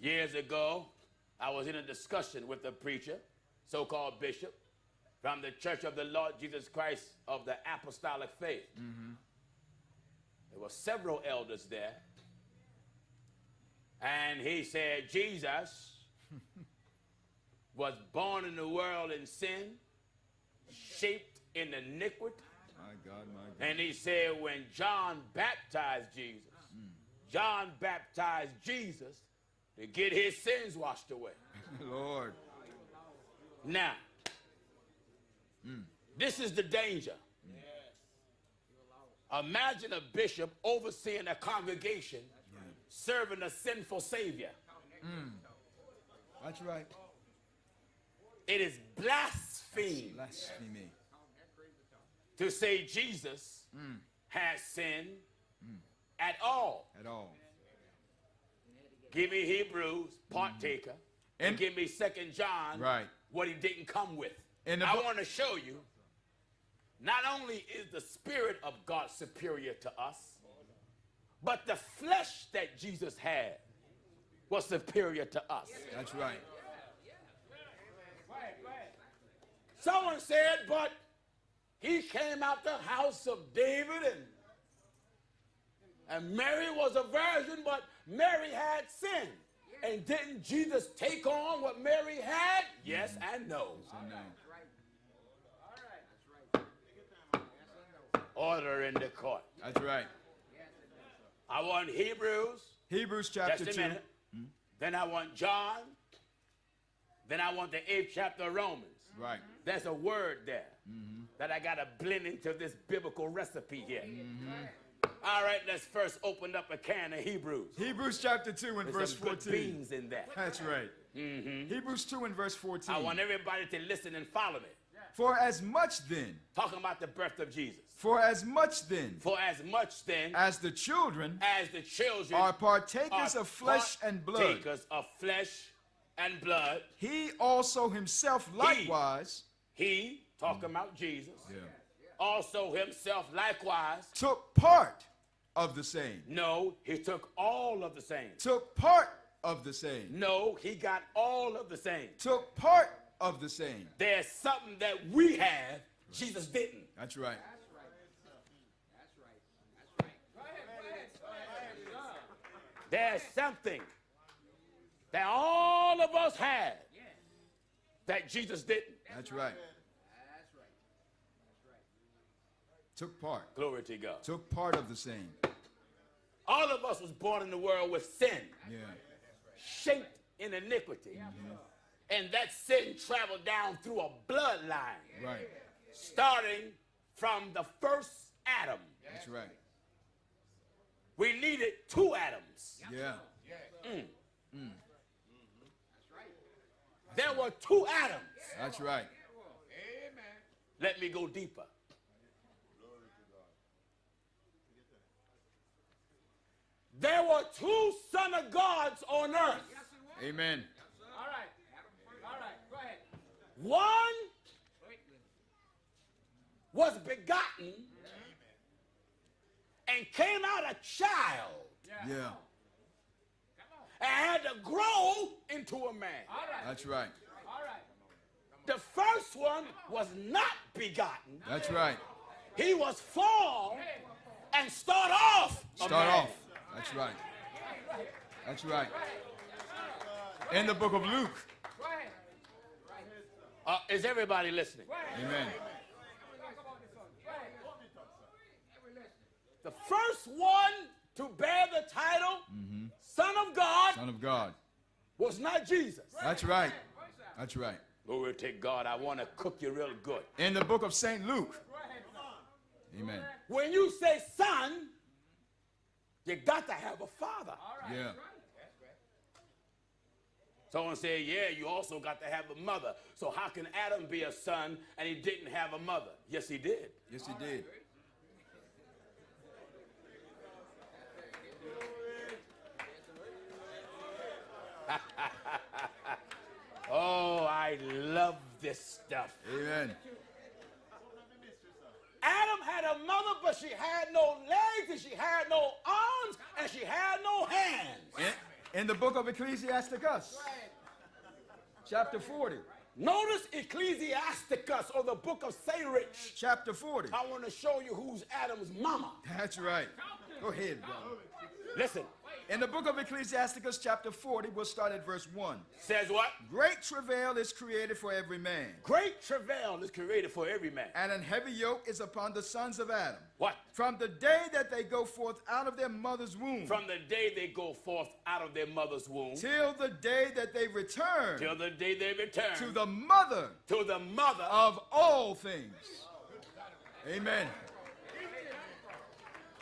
Years ago, I was in a discussion with a preacher, so-called bishop, from the Church of the Lord Jesus Christ of the Apostolic Faith. There were several elders there. And he said Jesus was born in the world in sin, shaped in iniquity. My God, my God. And he said when John baptized Jesus, John baptized Jesus to get his sins washed away. Lord. Now, this is the danger. Imagine a bishop overseeing a congregation serving a sinful Savior. That's right. It is blasphemy Blasphemy. to say Jesus has sinned at all. At all. Give me Hebrews, partaker, and give me 2 John, Right. what he didn't come with. In the I book- want to show you, not only is the Spirit of God superior to us, but the flesh that Jesus had was superior to us. That's right. Someone said, but he came out the house of David and Mary was a virgin, but Mary had sin. And didn't Jesus take on what Mary had? Yes and no. Order in the court. That's right. I want Hebrews, Hebrews chapter just a 2. minute. Then I want John. Then I want the 8th chapter of Romans. Right. There's a word there that I got to blend into this biblical recipe here. All right, let's first open up a can of Hebrews. Hebrews chapter 2 and There's verse some good 14. beans in there. That's right. Hebrews 2 and verse 14. I want everybody to listen and follow me. For as much then, Talking about the birth of Jesus. for as much then, For as much then as the children as the children are partakers are of flesh and blood, partakers of flesh and blood, he also himself likewise he, talking about Jesus, Yeah. also himself likewise. took part of the same. No, he took all of the same. Took part of the same. No, he got all of the same. Took part of the same. There's something that we have, Jesus didn't. That's right. There's something that all of us had that Jesus didn't. That's right. Took part. Glory to God. Took part of the same. All of us was born in the world with sin, Yeah. shaped in iniquity. And that sin traveled down through a bloodline, Right. starting from the first Adam. That's right. We needed 2 Adams. Yeah. There were 2 Adams. That's right. Let me go deeper. There were 2 sons of gods on earth. Amen. One was begotten and came out a child Yeah. and had to grow into a man. That's right. The first one was not begotten. That's right. He was formed and start off a Start man. off. That's right. That's right. In the book of Luke. Is everybody listening? Amen. The first one to bear the title Son of God Son of God. was not Jesus. That's right. That's right. Glory to God. I want to cook you real good. In the book of St. Luke. Amen. When you say son, you got to have a father. Yeah. Someone said, yeah, you also got to have a mother. So how can Adam be a son and he didn't have a mother? Yes, he did. Yes, he did. Oh, I love this stuff. Amen. Adam had a mother, but she had no legs, and she had no arms, and she had no hands. In the book of Ecclesiasticus, chapter 40. Notice Ecclesiasticus, or the book of Say Rich. Chapter 40. I want to show you who's Adam's mama. That's right. Go ahead, brother. Listen. In the book of Ecclesiasticus, chapter 40, we'll start at verse 1. Says what? Great travail is created for every man. Great travail is created for every man. And an heavy yoke is upon the sons of Adam. What? From the day that they go forth out of their mother's womb. From the day they go forth out of their mother's womb. Till the day that they return. Till the day they return. To the mother. To the mother. Of all things. Amen.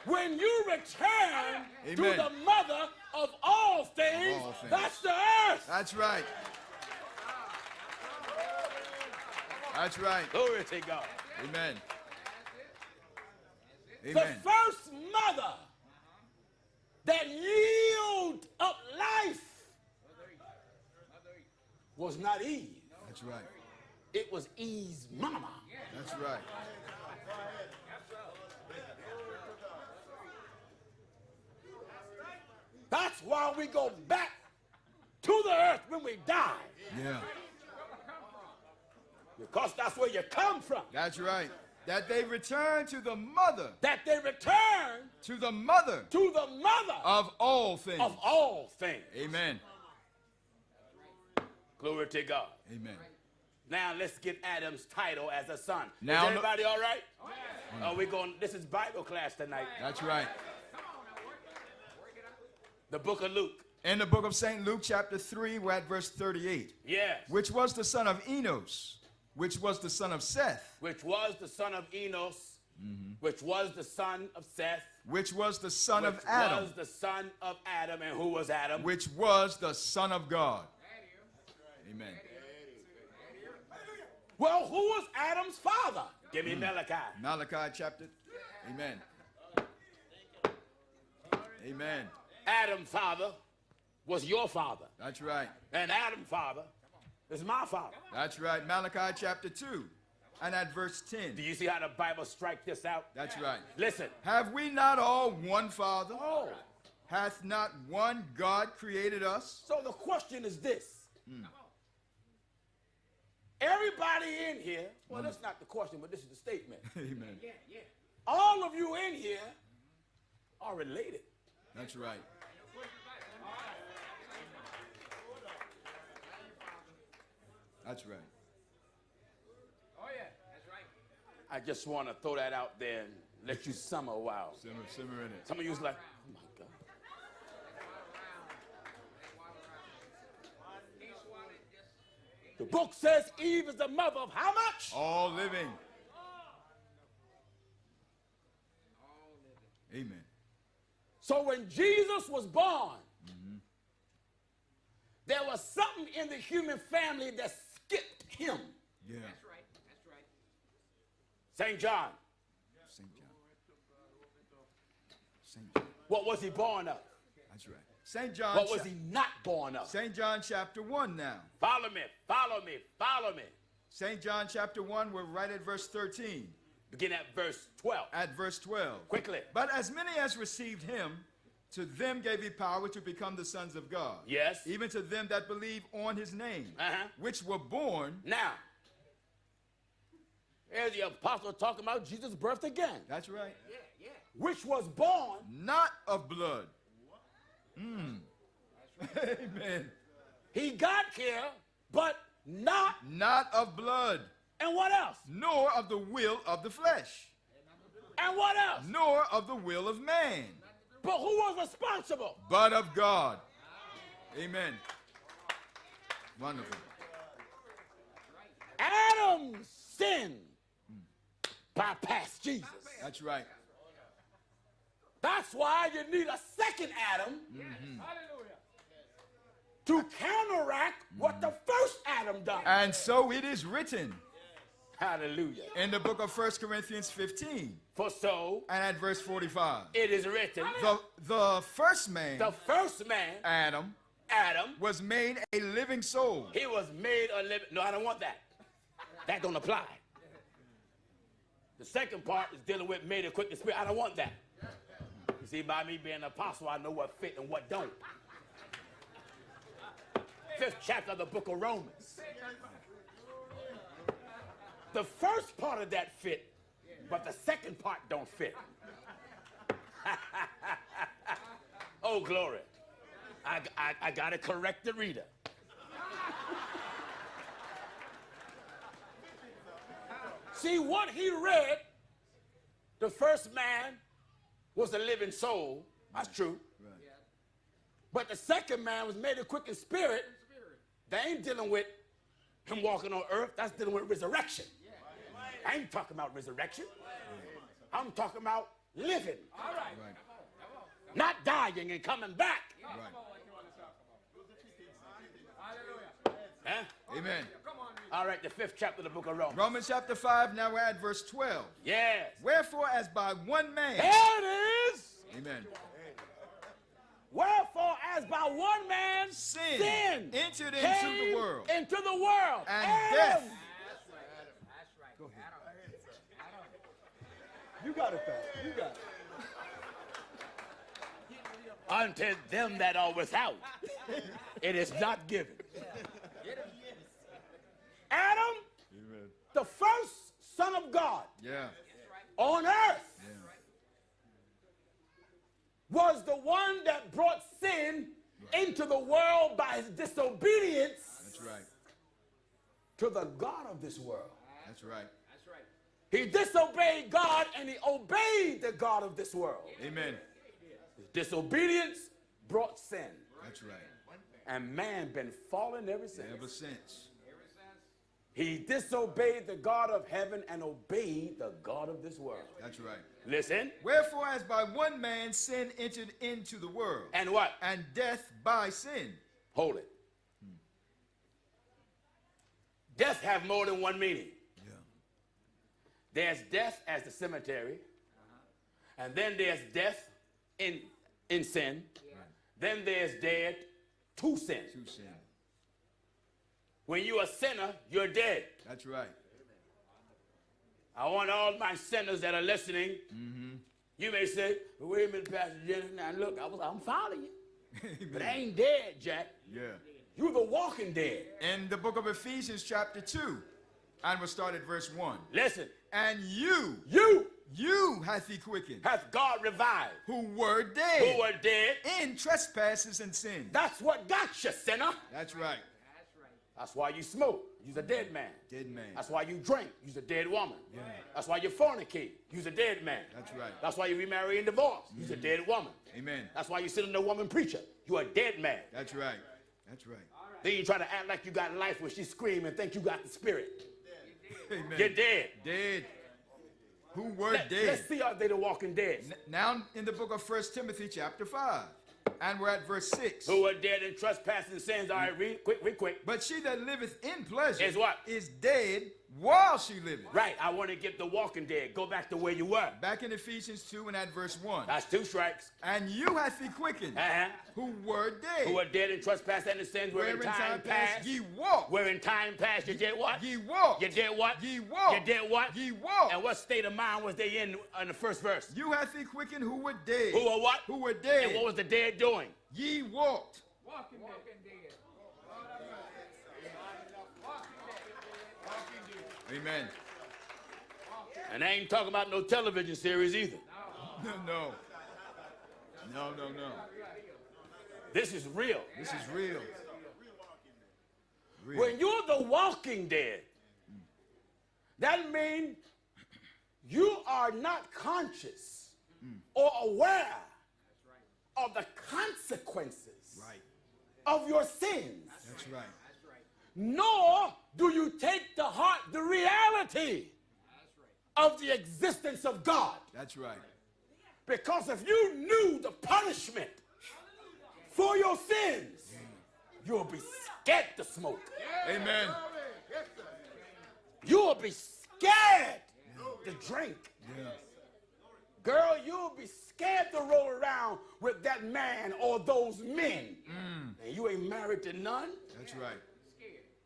When you return Amen. to the mother of all things, that's the earth. That's right. That's right. Glory to God. Amen. The Amen. first mother that yielded up life was not Eve. That's right. It was Eve's mama. That's right. That's why we go back to the earth when we die. Yeah. Because that's where you come from. That's right. That they return to the mother. That they return to the mother. To the mother. Of all things. Of all things. Amen. Glory to God. Amen. Now let's get Adam's title as a son. Now, is everybody all right? We're going. This is Bible class tonight. That's right. The book of Luke. In the book of St. Luke, chapter 3, we're at verse 38. Yes. Which was the son of Enos, which was the son of Seth. Which was the son of Enos, which was the son of Seth. Which was the son of Adam. Which was the son of Adam. And who was Adam? Which was the son of God. Amen. Well, who was Adam's father? Give me Malachi. Malachi chapter. Amen. Amen. Adam's father was your father. That's right. And Adam's father is my father. That's right. Malachi chapter 2 and at verse 10. Do you see how the Bible strikes this out? That's right. Listen. Have we not all one Father? Oh. Hath not one God created us? So the question is this. Everybody in here, well, that's not the question, but this is the statement. Amen. Yeah, yeah. All of you in here are related. That's right. That's right. Oh, yeah, that's right. I just want to throw that out there and let you simmer a while. Simmer in it. Some of you was like, oh my God. The book says Eve is the mother of how much? All living. Amen. So when Jesus was born, there was something in the human family that skipped him. Yeah. That's right. That's right. St. John. St. John. St. John. What was he born of? That's right. St. John. What was he not born of? St. John chapter 1 now. Follow me, follow me, follow me. St. John chapter 1, we're right at verse 13. Begin at verse 12. At verse 12. Quickly. But as many as received him, to them gave he power to become the sons of God. Yes. Even to them that believe on his name, Uh-huh. which were born. Now, here's the apostle talking about Jesus' birth again. That's right. Yeah, yeah. Which was born. Not of blood. Amen. He got here, but not. Not of blood. And what else? Nor of the will of the flesh. And what else? Nor of the will of man. But who was responsible? But of God. Amen. Wonderful. Adam's sin bypassed Jesus. That's right. That's why you need a second Adam to counteract what the first Adam done. And so it is written. Hallelujah. In the book of 1 Corinthians 15. For so. And at verse 45. It is written. The first man. The first man. Adam. Was made a living soul. He was made a living. No, I don't want that. That don't apply. The second part is dealing with made a quick spirit. I don't want that. You see, by me being an apostle, I know what fit and what don't. 5th chapter of the book of Romans. The first part of that fit, but the second part don't fit. Oh, glory. I got to correct the reader. See, what he read, the first man was a living soul. That's true. Right. But the second man was made a quickened spirit. They ain't dealing with him walking on earth. That's dealing with resurrection. I ain't talking about resurrection. I'm talking about living. Right. Not dying and coming back. Right. Huh? Amen. All right, the 5th chapter of the book of Romans. Romans chapter 5, now we're at verse 12. Yes. Wherefore, as by one man. There it is. Amen. Wherefore, as by one man Sin entered into came the world. into the world. And Adam. death. That's right. Go ahead. You got it, though. You got it. Unto them that are without, it is not given. Adam, the first son of God Yeah. on earth, Yeah. was the one that brought sin into the world by his disobedience That's right. to the God of this world. That's right. That's right. He disobeyed God and he obeyed the God of this world. Amen. His disobedience brought sin. That's right. And man been falling ever since. Ever since. He disobeyed the God of heaven and obeyed the God of this world. That's right. Listen. Wherefore, as by one man sin entered into the world, And what? and death by sin. Hold it. Death have more than one meaning. Yeah. There's death as the cemetery. And then there's death in sin. Then there's dead to sin. To sin. When you're a sinner, you're dead. That's right. I want all my sinners that are listening. You may say, well, wait a minute, Pastor Jennings. Now look, I'm following you. But I ain't dead, Jack. Yeah. You're the walking dead. In the book of Ephesians chapter 2, and we'll start at verse 1. Listen. And you hath he quickened, Hath God revived. who were dead, Who were dead. in trespasses and sins. That's what got you, sinner. That's right. That's why you smoke. You's a dead man. Dead man. That's why you drink. You's a dead woman. Yeah. That's why you fornicate. You's a dead man. That's right. That's why you remarry and divorce. You's a dead woman. Amen. That's why you sit in a woman preacher. You're a dead man. That's right. That's right. Then you try to act like you got life when she scream and think you got the spirit. Amen. You're dead. Dead. Who were dead. Let's see, are they the walking dead? Now in the book of 1 Timothy chapter 5, and we're at verse 6. Who are dead in trespass and sins. All right, read quick. But she that liveth in pleasure Is what? is dead while she liveth. Right, I want to get the walking dead. Go back to where you were. Back in Ephesians 2 and at verse 1. That's 2 strikes. And you hath he quickened, who were dead. Who are dead in trespass and sins, where in time past. ye walked. Where in time past you did what? Ye walked. You did what? Ye walked. You did what? Ye walked. And what state of mind was they in the first verse? You hath he quickened, who were dead. Who were what? Who were dead. And what was the dead doing? Ye walked. Walking dead. Amen. And I ain't talking about no television series either. No. This is real. This is real. Real. When you're the walking dead, that means you are not conscious or aware of the consequences Right. of your sins. That's right. Nor do you take to heart the reality of the existence of God. That's right. Because if you knew the punishment for your sins, you'll be scared to smoke. Amen. You'll be scared to drink. Yeah. Girl, you'll be scared to roll around with that man or those men. And you ain't married to none. That's right.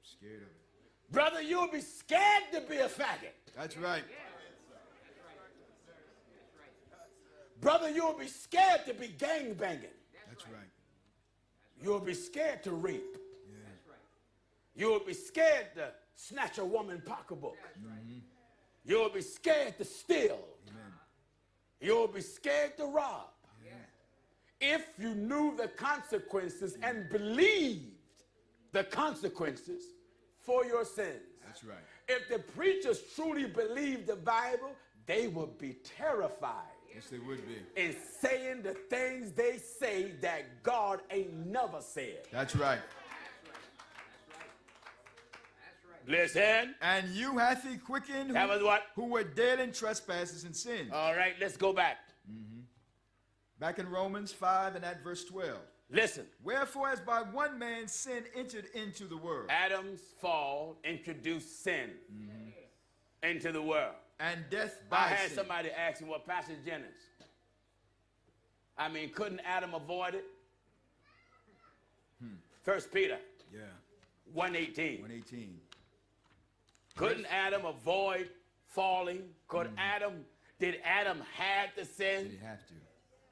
Scared of it. Brother, you'll be scared to be a faggot. That's right. Brother, you'll be scared to be gangbanging. That's right. You'll be scared to rape. Yeah. You would be scared to snatch a woman's pocketbook. You would be scared to steal. Amen. You would be scared to rob. If you knew the consequences and believed the consequences for your sins. That's right. If the preachers truly believed the Bible, they would be terrified Yes, they would be. in saying the things they say that God ain't never said. That's right. Listen. And you hath he quickened That was what? who were dead in trespasses and sins. All right, let's go back. Back in Romans 5 and at verse 12. Listen. Wherefore, as by one man sin entered into the world, Adam's fall introduced sin into the world. and death I by had sin. somebody ask me, well, Pastor Jennings, I mean, couldn't Adam avoid it? 1 Peter Yeah, 1:18. 118. Couldn't Adam avoid falling? Did Adam have to sin? Did he have to?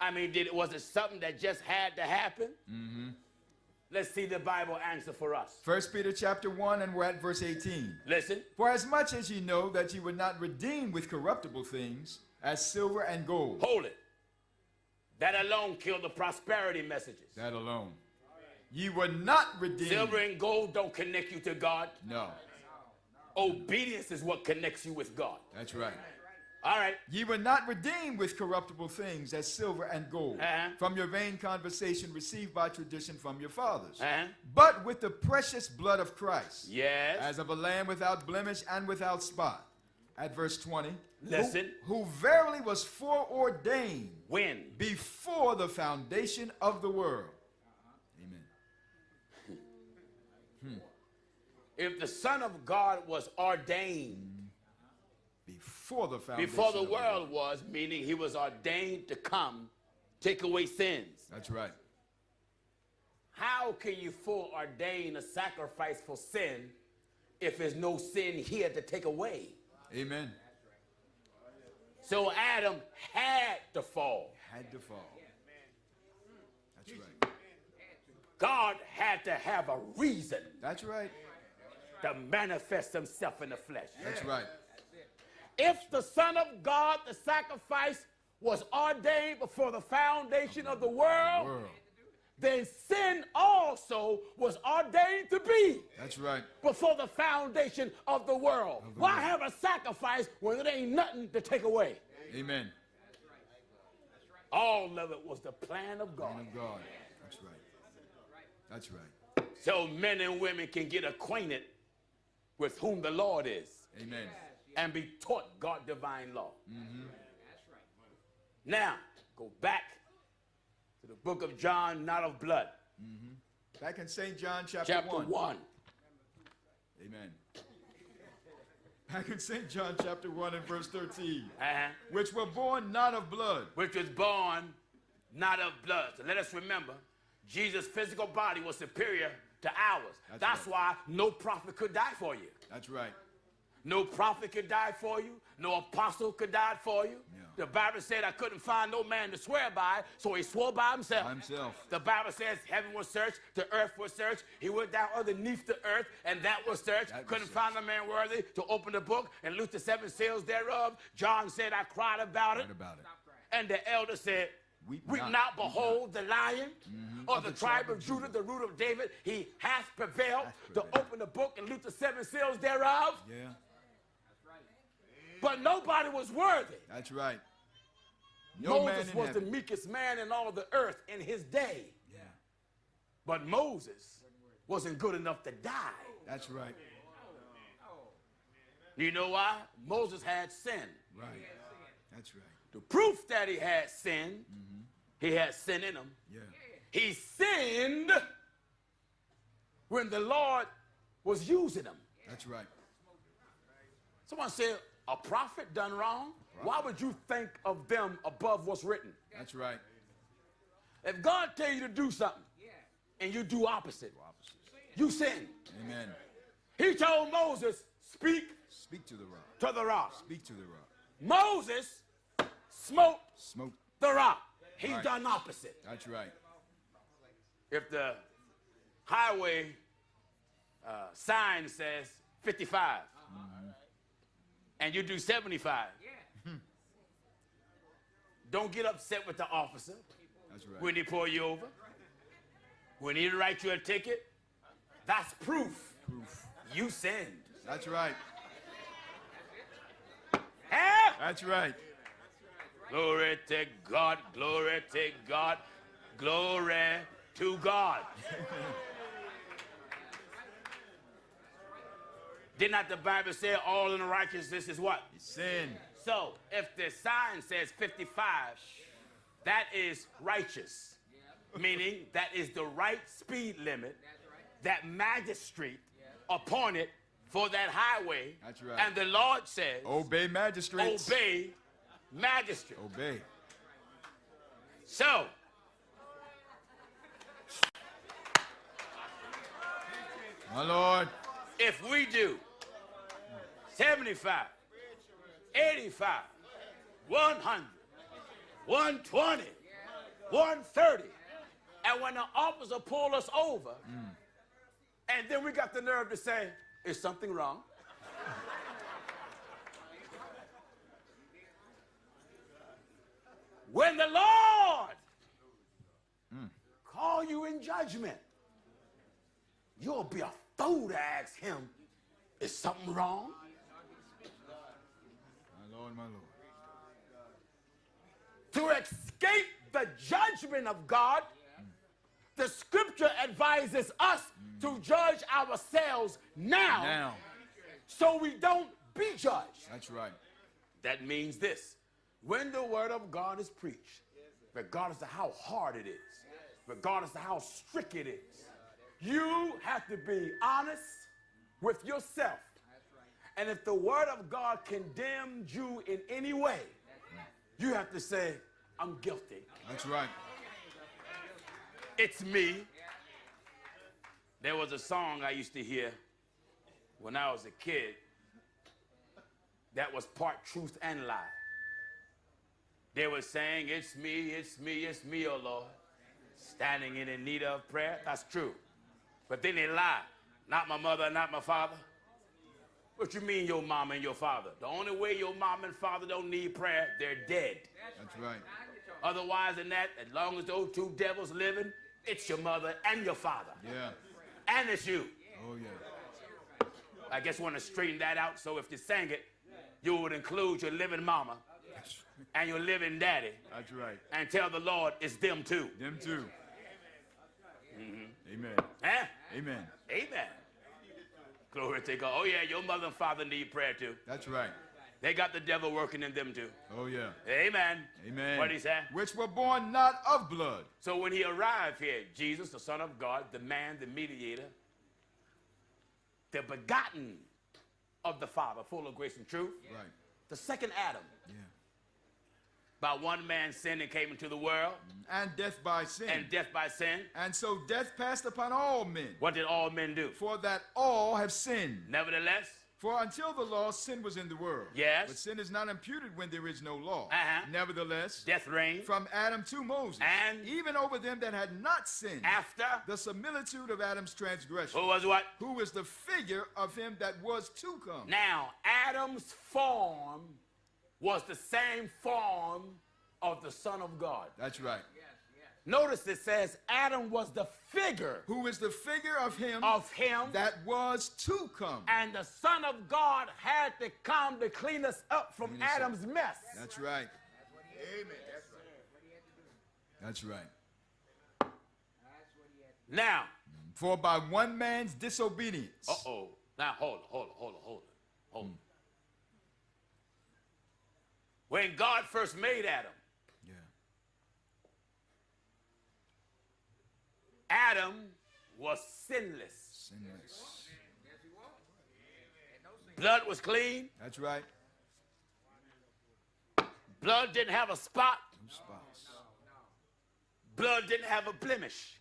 I mean, was it something that just had to happen? Let's see the Bible answer for us. 1 Peter chapter 1 and we're at verse 18. Listen. For as much as ye know that ye were not redeemed with corruptible things, as silver and gold. Hold it. That alone killed the prosperity messages. That alone. Ye were not redeemed. Silver and gold don't connect you to God. No, Obedience is what connects you with God. that's right. All right. Ye were not redeemed with corruptible things as silver and gold, from your vain conversation received by tradition from your fathers, but with the precious blood of Christ, Yes. as of a lamb without blemish and without spot. At verse 20, Listen. who verily was foreordained When? before the foundation of the world. Amen. If the Son of God was ordained Before the foundation before the of world was, meaning he was ordained to come, take away sins. That's right. How can you foreordain a sacrifice for sin if there's no sin here to take away? Amen. So Adam had to fall. Had to fall. That's right. God had to have a reason That's right. to manifest himself in the flesh. That's right. If the Son of God, the sacrifice, was ordained before the foundation of the world, then sin also was ordained to be That's right. before the foundation of the world. Why have a sacrifice when there ain't nothing to take away? Amen. All of it was the plan of God. Man of God. That's right. That's right. So men and women can get acquainted with whom the Lord is. Amen. And be taught God's divine law. Now, go back to the book of John, not of blood. Back in St. John chapter 1. Amen. Back in St. John chapter 1 and verse 13. Which were born not of blood. Which was born not of blood. So let us remember, Jesus' physical body was superior to ours. That's why no prophet could die for you. That's right. No prophet could die for you. No apostle could die for you. Yeah. The Bible said I couldn't find no man to swear by, so he swore by himself. By himself. The Bible says heaven was searched, the earth was searched. He went down underneath the earth, and that was searched. Couldn't find a man worthy to open the book and loose the 7 seals thereof. John said, I cried about it. And the elder said, Weep not, behold the lion of the tribe of Judah, the root of David. He hath prevailed to open the book and loose the 7 seals thereof. Yeah. But nobody was worthy. That's right. No man Moses in was heaven. the meekest man in all the earth in his day. Yeah. But Moses wasn't good enough to die. That's right. You know why? Moses had sin. Right. That's right. The proof that he had sin, he had sin in him. Yeah. He sinned when the Lord was using him. That's right. Someone said, a prophet done wrong? Why would you think of them above what's written? That's right. If God tell you to do something and you do opposite, you sin. Amen. He told Moses, speak Speak to the rock. to the rock. Speak to the rock. Moses smote Smoke. the rock. He Right. done opposite. That's right. If the highway sign says 55, and you do 75, don't get upset with the officer. That's right. When he pull you over, when he write you a ticket. That's proof. You sinned. That's right. Huh? That's right. Glory to God, glory to God, glory to God. Did not the Bible say all unrighteousness is what? Sin. So if the sign says 55, that is righteous, meaning that is the right speed limit that magistrate appointed for that highway. That's right. And the Lord says, obey magistrates. Obey magistrate. Obey. So, my Lord, if we do 75, 85, 100, 120, 130, and when the officer pull us over, and then we got the nerve to say, is something wrong? When the Lord call you in judgment, you'll be a fool to ask him, is something wrong? my Lord, my Lord. To escape the judgment of God, the scripture advises us to judge ourselves now, so we don't be judged. That's right. That means this: when the word of God is preached, regardless of how hard it is, regardless of how strict it is, you have to be honest with yourself. And if the word of God condemns you in any way, you have to say, I'm guilty. That's right. It's me. There was a song I used to hear when I was a kid that was part truth and lie. They were saying, it's me, oh Lord, standing in need of prayer. That's true. But then they lie. Not my mother, not my father. What you mean your mama and your father? The only way your mom and father don't need prayer, they're dead. That's right. Otherwise than that, as long as those two devils living, it's your mother and your father. Yeah. And it's you. Oh, yeah. I just want to straighten that out, so if you sang it, you would include your living mama and your living daddy. That's right. And tell the Lord it's them too. Them too. Amen. Huh? Amen. Amen. Glory to God. Oh yeah, your mother and father need prayer too. That's right. They got the devil working in them too. Oh, yeah. Amen. Amen. What did he say? Which were born not of blood. So when he arrived here, Jesus, the Son of God, the man, the mediator, the begotten of the Father, full of grace and truth. Right. The second Adam. Yeah. By one man sin and came into the world. And death by sin. And death by sin. And so death passed upon all men. What did all men do? For that all have sinned. Nevertheless. For until the law, sin was in the world. Yes. But sin is not imputed when there is no law. Uh-huh. Nevertheless. Death reigned. From Adam to Moses. And. Even over them that had not sinned. After. The similitude of Adam's transgression. Who was what? Who was the figure of him that was to come. Now, Adam's form was the same form of the Son of God. That's right. Notice it says Adam was the figure. Who is the figure of him. That was to come. And the Son of God had to come to clean us up from Adam's mess. That's right. Amen. That's right. Now. For by one man's disobedience. Uh-oh. Now, hold on. When God first made Adam, Adam was sinless. Blood was clean. That's right. Blood didn't have a spot. No spots. Blood didn't have a blemish.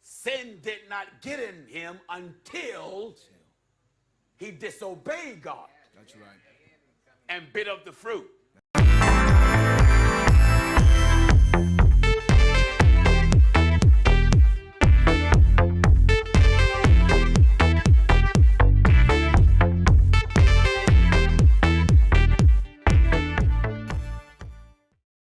Sin did not get in him until he disobeyed God. That's right. And bit of the fruit.